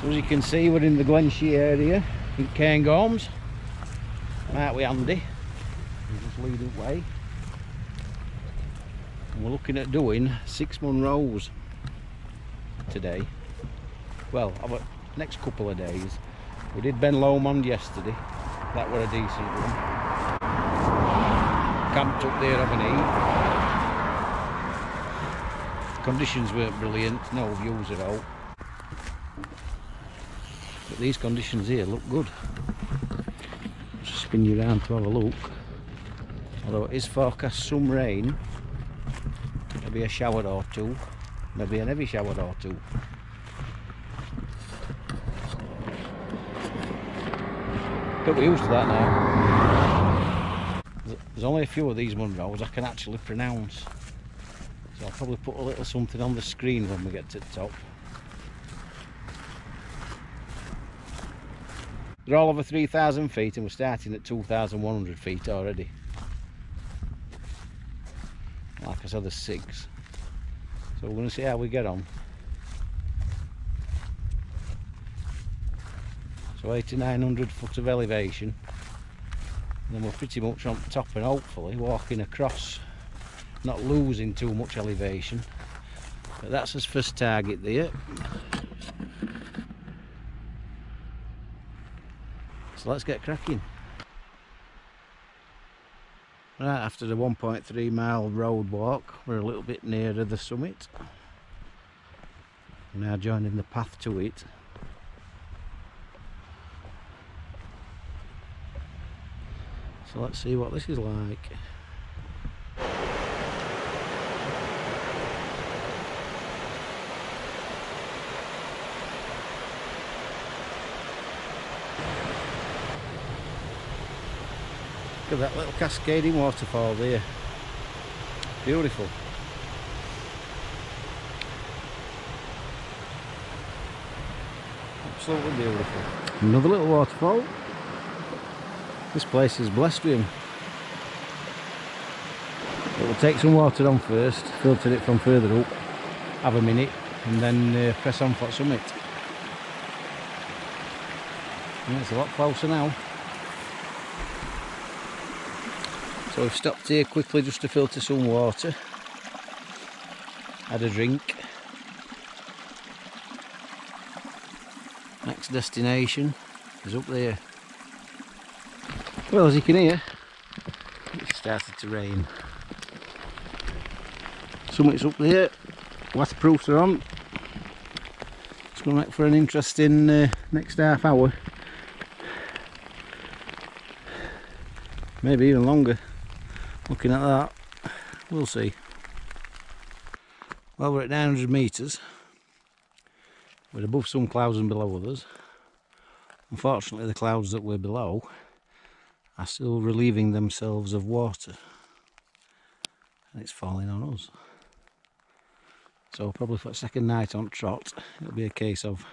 So as you can see, we're in the Glenshea area in Cairngorms. I'm out with Andy, we'll just lead the way. And we're looking at doing 6 Munros today. Well, our next couple of days. We did Ben Lomond yesterday, that were a decent one. Camped up there having a eat. Conditions weren't brilliant, no views at all. But these conditions here look good. Just spin you around to have a look. Although it is forecast some rain, maybe a shower or two, maybe a heavy shower or two. But we're used to that now. There's only a few of these Munros I can actually pronounce. So I'll probably put a little something on the screen when we get to the top. They're all over 3,000 feet and we're starting at 2,100 feet already. Like I said, there's 6. So we're going to see how we get on. So 8,900 foot of elevation. And then we're pretty much on top and hopefully walking across, not losing too much elevation. But that's his first target there. So let's get cracking. Right, after the 1.3 mile road walk, we're a little bit nearer the summit. We're now joining the path to it. So let's see what this is like. Look at that little cascading waterfall there. Beautiful. Absolutely beautiful. Another little waterfall. This place is blessed with them. But we'll take some water on first, filter it from further up, have a minute, and then press on for the summit. Yeah, it's a lot closer now. So we've stopped here quickly just to filter some water, had a drink. Next destination is up there. Well, as you can hear, it started to rain. Summit's up there, waterproofs are on. It's going to make for an interesting next half hour. Maybe even longer. Looking at that, we'll see. Well, we're at 900 metres. We're above some clouds and below others. Unfortunately, the clouds that we're below are still relieving themselves of water. And it's falling on us. So probably for a second night on trot, it'll be a case of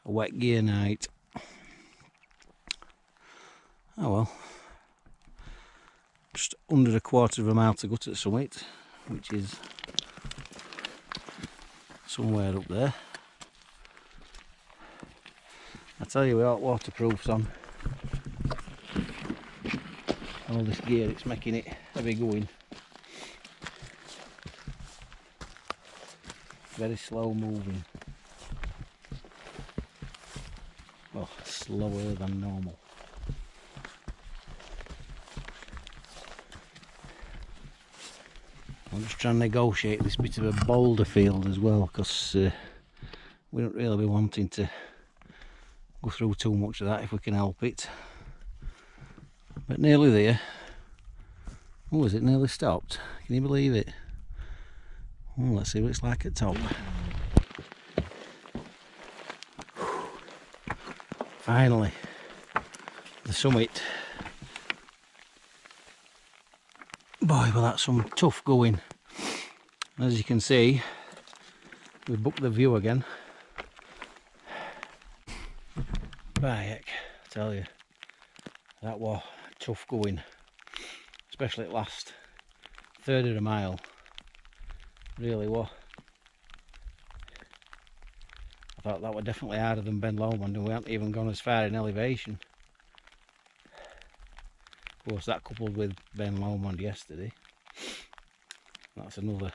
a wet gear night. Oh well. Just under a quarter of a mile to go to the summit, which is somewhere up there. I tell you, without waterproofs on, all this gear, it's making it heavy going. Very slow moving. Well, slower than normal. I'm just trying to negotiate this bit of a boulder field as well, because we don't really be wanting to go through too much of that if we can help it. But nearly there. Oh, is it nearly stopped? Can you believe it? Oh, let's see what it's like at top. Finally, the summit. Boy, well, that's some tough going. As you can see, we've booked the view again. By heck, I tell you, that was tough going, especially at last third of a mile. Really was. I thought that were definitely harder than Ben Lomond, and we hadn't even gone as far in elevation. Of course, that coupled with Ben Lomond yesterday, that's another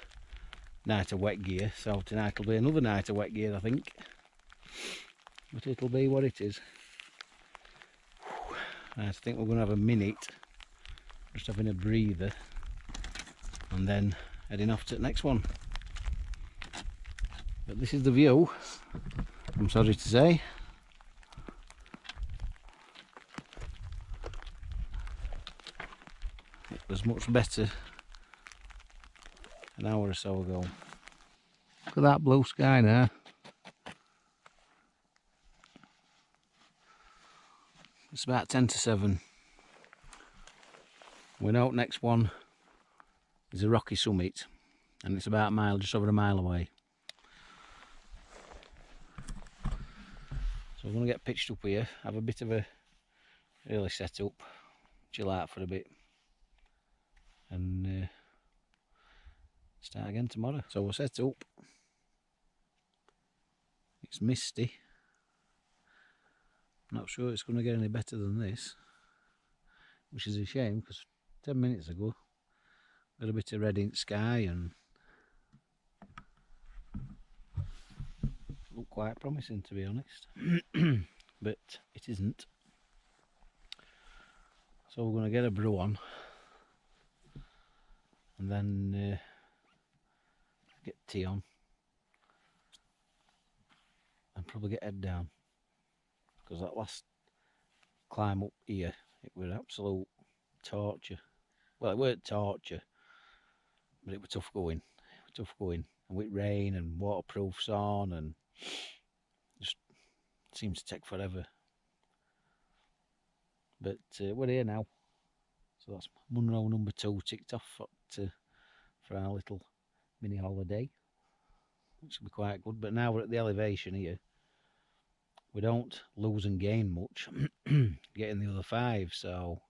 night of wet gear, so tonight will be another night of wet gear, I think. But it'll be what it is. I think we're going to have a minute, just having a breather, and then heading off to the next one. But this is the view, I'm sorry to say. It was much better an hour or so ago. Look at that blue sky now. It's about 10 to 7. We know next one is a rocky summit, and it's about a mile, just over a mile away. So we're going to get pitched up here, have a bit of a early set up, chill out for a bit, and start again tomorrow. So we're set up. It's misty. Not sure it's going to get any better than this, which is a shame because 10 minutes ago got a bit of red ink sky and looked quite promising, to be honest. But it isn't. So we're going to get a brew on and then get tea on and probably get head down, because that last climb up here, it was absolute torture. Well, it weren't torture, but it was tough going. It was tough going, and with rain and waterproofs on, and just seems to take forever. But we're here now, so that's Munro number 2 ticked off for our little mini holiday, which will be quite good. But now we're at the elevation here. We don't lose and gain much getting the other 5, so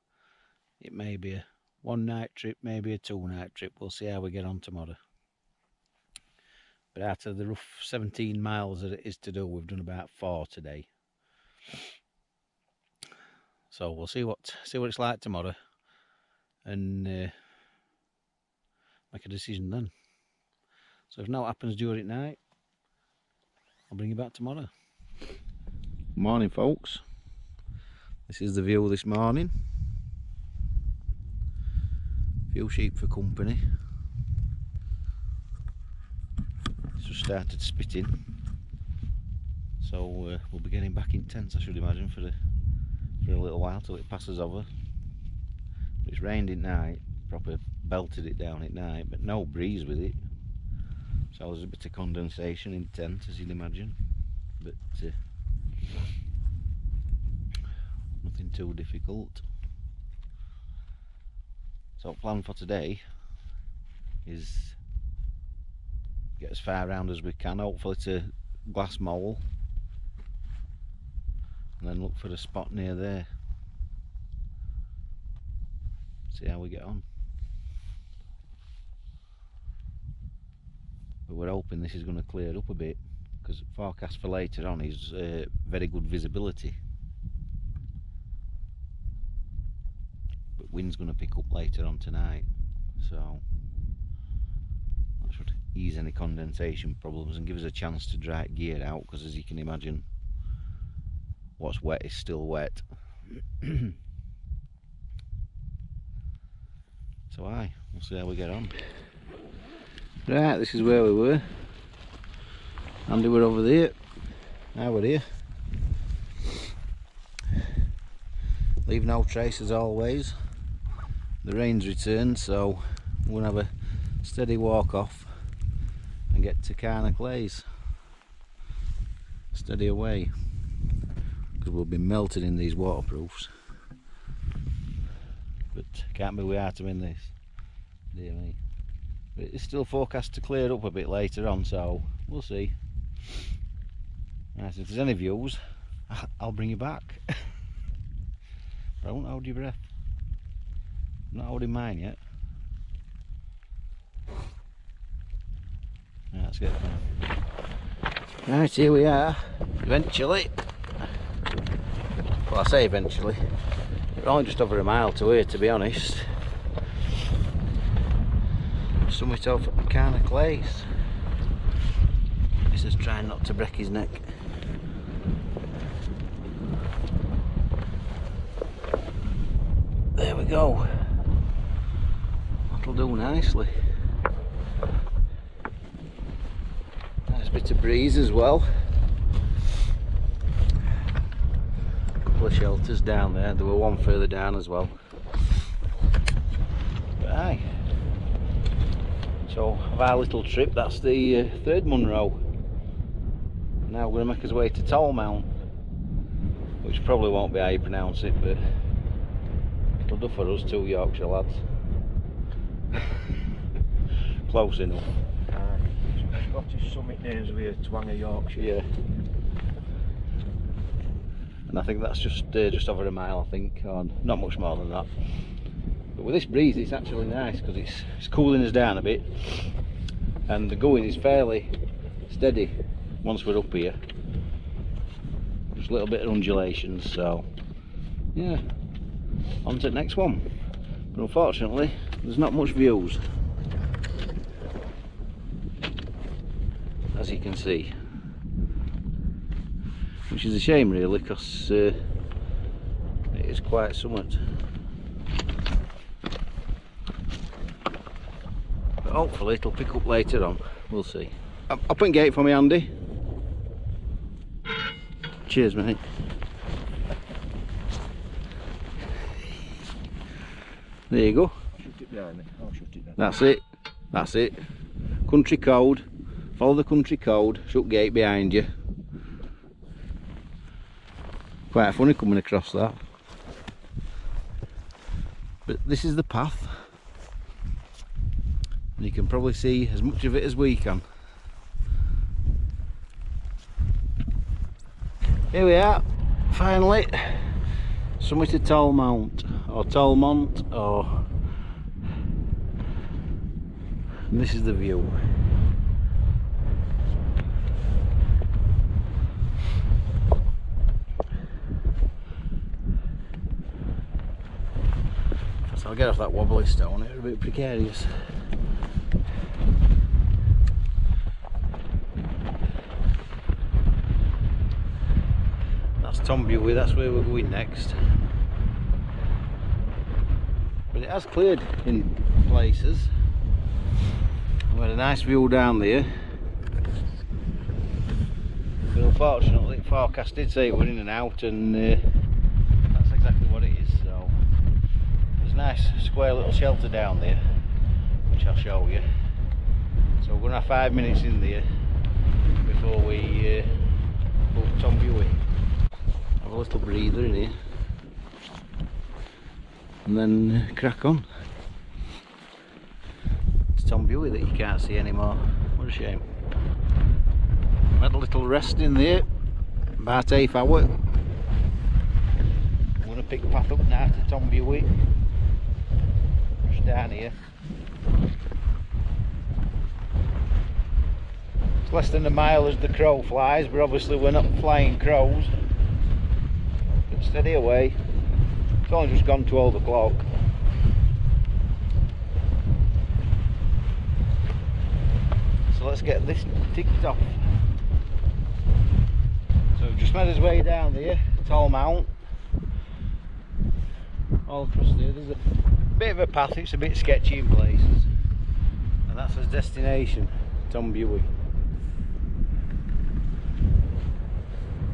it may be a 1-night trip, maybe a 2-night trip. We'll see how we get on tomorrow. But out of the rough 17 miles that it is to do, we've done about 4 today. So we'll see what it's like tomorrow, and make a decision then. So if no happens during night, I'll bring you back tomorrow. Morning, folks. This is the view this morning. Few sheep for company. It's just started spitting, so we'll be getting back in tents, I should imagine, for a little while till it passes over. But it's rained at night, proper belted it down at night, but no breeze with it, so there's a bit of condensation in the tent, as you'd imagine, but nothing too difficult. So plan for today is get as far around as we can, hopefully to Glass Mole, and then look for a spot near there. See how we get on. But we're hoping this is going to clear up a bit, because the forecast for later on is very good visibility. But wind's going to pick up later on tonight, so that should ease any condensation problems and give us a chance to dry gear out, because as you can imagine, what's wet is still wet. So we'll see how we get on. Right, this is where we were. Andy were over there, now we're here. Leave no trace as always. The rain's returned, so we're going to have a steady walk off and get to Cairngorms. Steady away, because we'll be melted in these waterproofs. But can't be without them in this, dear me. But it's still forecast to clear up a bit later on, so we'll see. Right, so if there's any views, I'll bring you back. But I won't hold your breath. I'm not holding mine yet. Right, let's get going. Right, here we are, eventually. Well, I say eventually, we're only just over a mile to here, to be honest. Summit of Cairngorms. This is trying not to break his neck. There we go. That'll do nicely. Nice bit of breeze as well. Couple of shelters down there. There were one further down as well. But aye. So of our little trip, that's the third Munro. Now we're going to make our way to Tallmount, which probably won't be how you pronounce it, but it'll do for us two Yorkshire lads. Close enough. Scottish summit names with a twang of Yorkshire. Yeah. And I think that's just over a mile, I think, or not much more than that. But with this breeze, it's actually nice because it's cooling us down a bit, and the going is fairly steady once we're up here. Just a little bit of undulations, so yeah, on to the next one. But unfortunately, there's not much views, as you can see, which is a shame really, because it is quite somewhat. But hopefully it'll pick up later on, we'll see. Open gate for me, Andy. Cheers, mate. There you go. Shut it behind me. I'll shut it then. That's it. That's it. Country code. Follow the country code. Shut gate behind you. Quite funny coming across that. But this is the path. And you can probably see as much of it as we can. Here we are, finally. Summit of Tallmount, or Tallmont, or... And this is the view. So I'll get off that wobbly stone, it's a bit precarious. Tombury, that's where we're going next. But it has cleared in places. We had a nice view down there, but unfortunately the forecast did say it were in and out, and that's exactly what it is. So there's a nice square little shelter down there, which I'll show you. So we're going to have 5 minutes in there before we go to Tombury. Have a little breather in here and then crack on. It's Tombury that you can't see anymore. What a shame. Had a little rest in there, about half hour. I'm going to pick the path up now to Tombury. Just down here. It's less than a mile as the crow flies, but obviously we're not flying crows. Steady away. It's only just gone 12 o'clock. So let's get this ticked off. So we've just made his way down there, Tallmount. All across there. There's a bit of a path, it's a bit sketchy in places. And that's his destination, Tombury.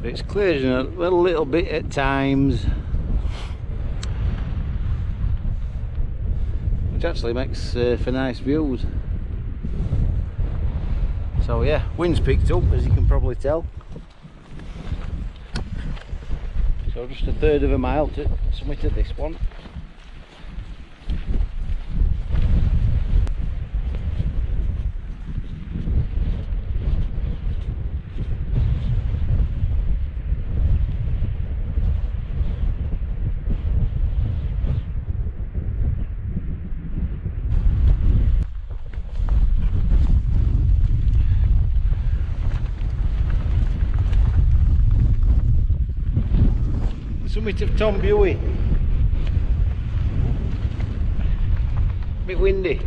It's clearing a little bit at times, which actually makes for nice views. So yeah, wind's picked up, as you can probably tell. So just a third of a mile to summit of this one. Summit of Tom Buey. Bit windy,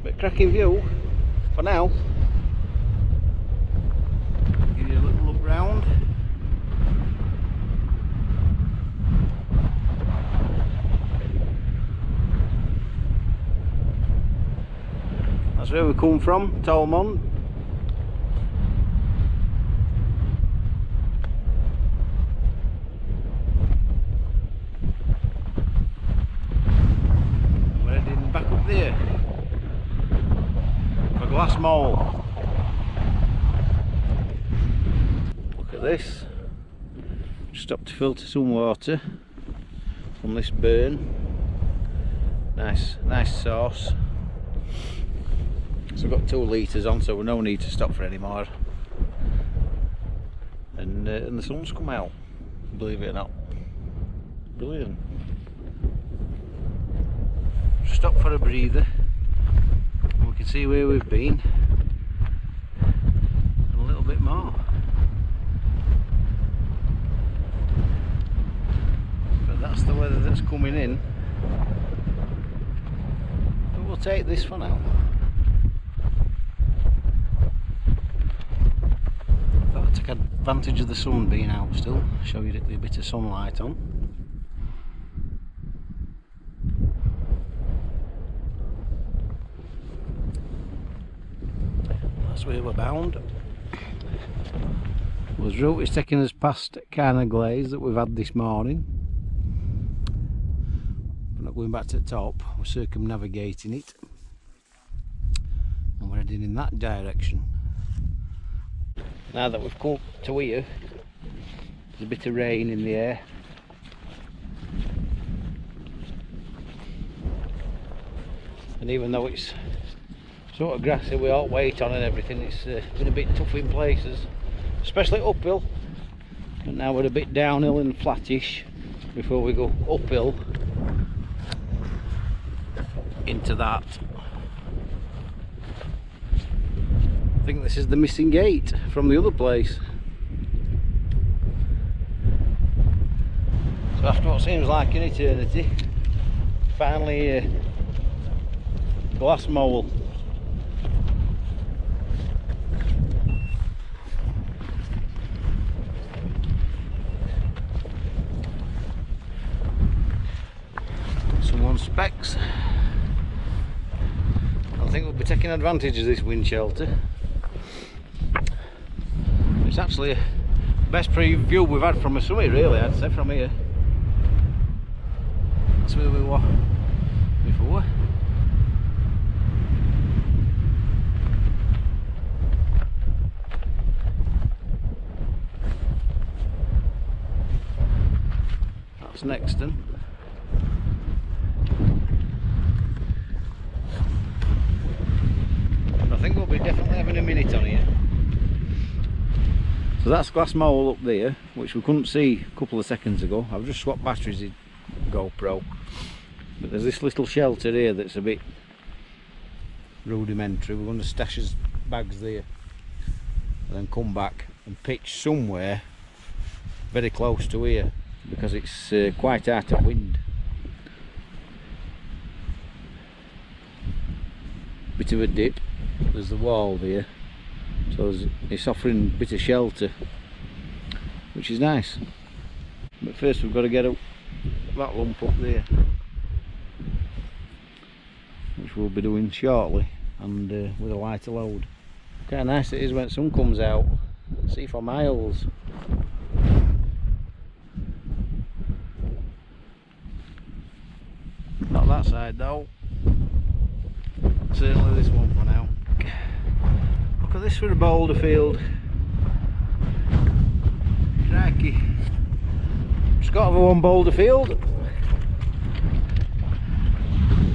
but cracking view for now. Give you a little look round. That's where we come from, Tolmont. We're heading back up there for Glass Mole. Look at this. Just stopped to filter some water from this burn. Nice sauce. So we've got 2 litres on, so we've no need to stop for any more. And the sun's come out, believe it or not. Brilliant. Stop for a breather, and we can see where we've been, and a little bit more. But that's the weather that's coming in. But we'll take this for now. Take advantage of the sun being out still, show you a bit of sunlight on. That's where we're bound. This route is taking us past Cairngorms that we've had this morning. We're not going back to the top, we're circumnavigating it. And we're heading in that direction. Now that we've come to here, there's a bit of rain in the air. And even though it's sort of grassy with hot weight on and everything, it's been a bit tough in places, especially uphill. But now we're a bit downhill and flattish before we go uphill into that. I think this is the missing gate from the other place. So after what seems like an eternity, finally Glass Mole. Someone's specs. I think we'll be taking advantage of this wind shelter. It's actually the best view we've had from a summit, really, I'd say, from here. That's where we were before. That's Nexton. I think we'll be definitely having a minute on here. So that's Glass Mole up there, which we couldn't see a couple of seconds ago. I've just swapped batteries in GoPro. But there's this little shelter here that's a bit rudimentary. We're going to stash his bags there and then come back and pitch somewhere very close to here, because it's quite out of wind. Bit of a dip. There's the wall there, so it's offering a bit of shelter, which is nice. But first we've got to get up that lump up there, which we'll be doing shortly, and with a lighter load. Look how nice it is when the sun comes out. See for miles. Not that side though. Certainly this one for now. Look at this for a boulder field. Crikey. Just got over one boulder field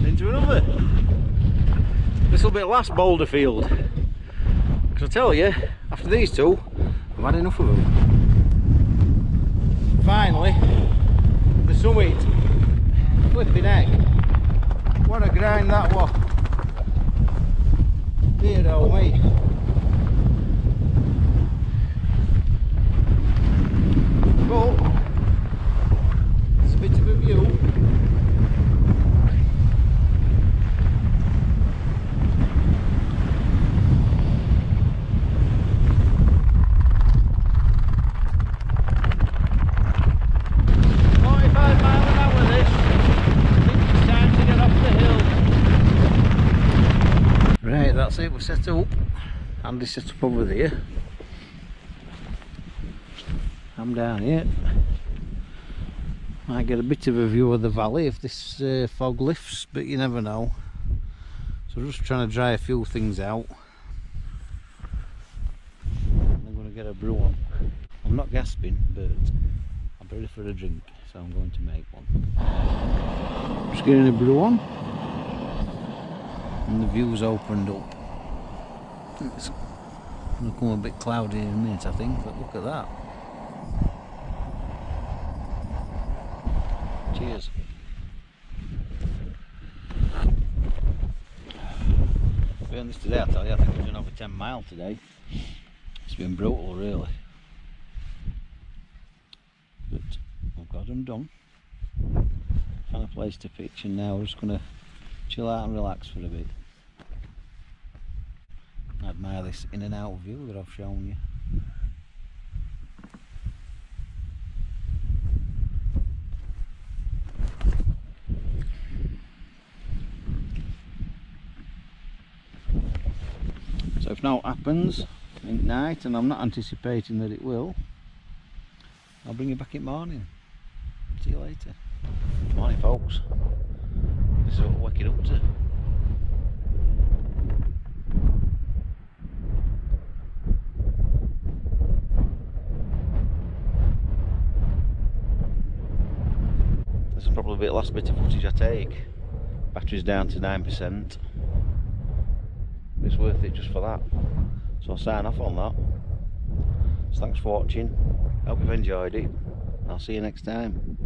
into another. This will be the last boulder field. Because I tell you, after these two, I've had enough of them. Finally, the summit. Flipping heck. What a grind that was. Dear old me. But that's it, we're set up. Andy's set up over there. I'm down here. Might get a bit of a view of the valley if this fog lifts, but you never know. So just trying to dry a few things out. I'm going to get a brew on. I'm not gasping, but I'm ready for a drink, so I'm going to make one. Just getting a brew on. And the view's opened up. It's going to come a bit cloudy in a minute, I think, but look at that. Cheers. Doing this today, I tell you, I think we're doing over 10 miles today. It's been brutal, really. But I've got them done. Found a place to pitch, and now we're just going to chill out and relax for a bit. Admire this in and out view that I've shown you. So if naught happens in night, and I'm not anticipating that it will, I'll bring you back in the morning. See you later. Morning folks. This is what we're waking up to. This is probably the last bit of footage I take. Battery's down to 9%. It's worth it just for that. So I'll sign off on that. So thanks for watching. Hope you've enjoyed it. I'll see you next time.